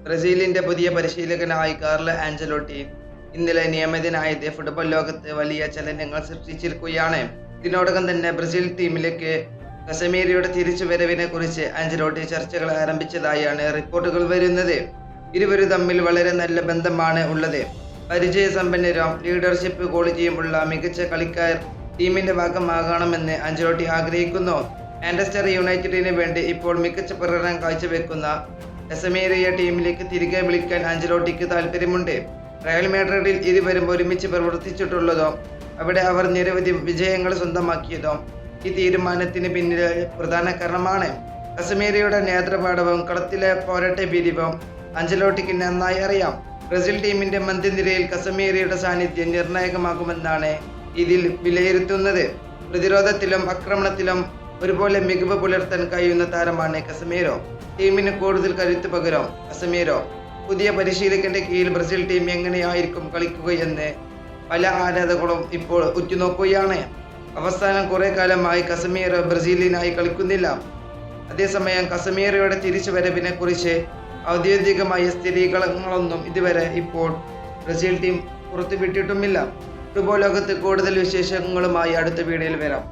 ബ്രസീലിന്റെ പുതിയ പരിശീലകനായി കാർലോ ആഞ്ചലോട്ടി ഇന്നലെ നിയമിതനായത് ഫുട്ബോൾ ലോകത്ത് വലിയ ചലനങ്ങൾ സൃഷ്ടിച്ചിരിക്കുകയാണ്. ഇതിനോടകം തന്നെ ബ്രസീൽ ടീമിലേക്ക് കസമീരയുടെ തിരിച്ചുവരവിനെ കുറിച്ച് ആഞ്ചലോട്ടി ചർച്ചകൾ ആരംഭിച്ചതായാണ് റിപ്പോർട്ടുകൾ വരുന്നത്. ഇരുവരും തമ്മിൽ വളരെ നല്ല ബന്ധമാണ് ഉള്ളത്. പരിചയസമ്പന്നരും ലീഡർഷിപ്പ് ക്വാളിറ്റിയും ഉള്ള മികച്ച കളിക്കാർ ടീമിന്റെ ഭാഗമാകണമെന്ന് ആഞ്ചലോട്ടി ആഗ്രഹിക്കുന്നു. മാഞ്ചസ്റ്റർ യുണൈറ്റഡിന് വേണ്ടി ഇപ്പോൾ മികച്ച പ്രകടനം കാഴ്ചവെക്കുന്ന കസമീരയെ ടീമിലേക്ക് തിരികെ വിളിക്കാൻ ആഞ്ചലോട്ടിക്ക് താല്പര്യമുണ്ട്. റയൽ മാഡ്രിഡിൽ ഇരുവരും ഒരുമിച്ച് പ്രവർത്തിച്ചിട്ടുള്ളതും അവിടെ അവർ നിരവധി വിജയങ്ങൾ സ്വന്തമാക്കിയതും ഈ തീരുമാനത്തിന് പിന്നിലെ പ്രധാന കാരണമാണ്. കസമീരയുടെ നേതൃപാടവും കളത്തിലെ പോരാട്ട വീര്യവും ആഞ്ചലോട്ടിക്ക് നന്നായി അറിയാം. ബ്രസീൽ ടീമിന്റെ മധ്യനിരയിൽ കസമീരയുടെ സാന്നിധ്യം നിർണായകമാകുമെന്നാണ് ഇതിൽ വിലയിരുത്തുന്നത്. പ്രതിരോധത്തിലും ആക്രമണത്തിലും ഒരുപോലെ മികവ് പുലർത്താൻ കഴിയുന്ന താരമാണ് കസമീരോ. ടീമിന് കൂടുതൽ കരുത്ത് പകരും കസമീരോ. പുതിയ പരിശീലകന്റെ കീഴിൽ ബ്രസീൽ ടീം എങ്ങനെയായിരിക്കും കളിക്കുകയെന്ന് പല ആരാധകരും ഇപ്പോൾ ഉറ്റുനോക്കുകയാണ്. അവസാനം കുറെ കാലമായി കസമീരോ ബ്രസീലിനായി കളിക്കുന്നില്ല. അതേസമയം കസമീരയുടെ തിരിച്ചുവരവിനെ കുറിച്ച് ഔദ്യോഗികമായ സ്ഥിരീകരണങ്ങളൊന്നും ഇതുവരെ ഇപ്പോൾ ബ്രസീൽ ടീം പുറത്തുവിട്ടിട്ടുമില്ല. ഫുട്ബോൾ ലോകത്ത് കൂടുതൽ വിശേഷങ്ങളുമായി അടുത്ത വീഡിയോയിൽ വരാം.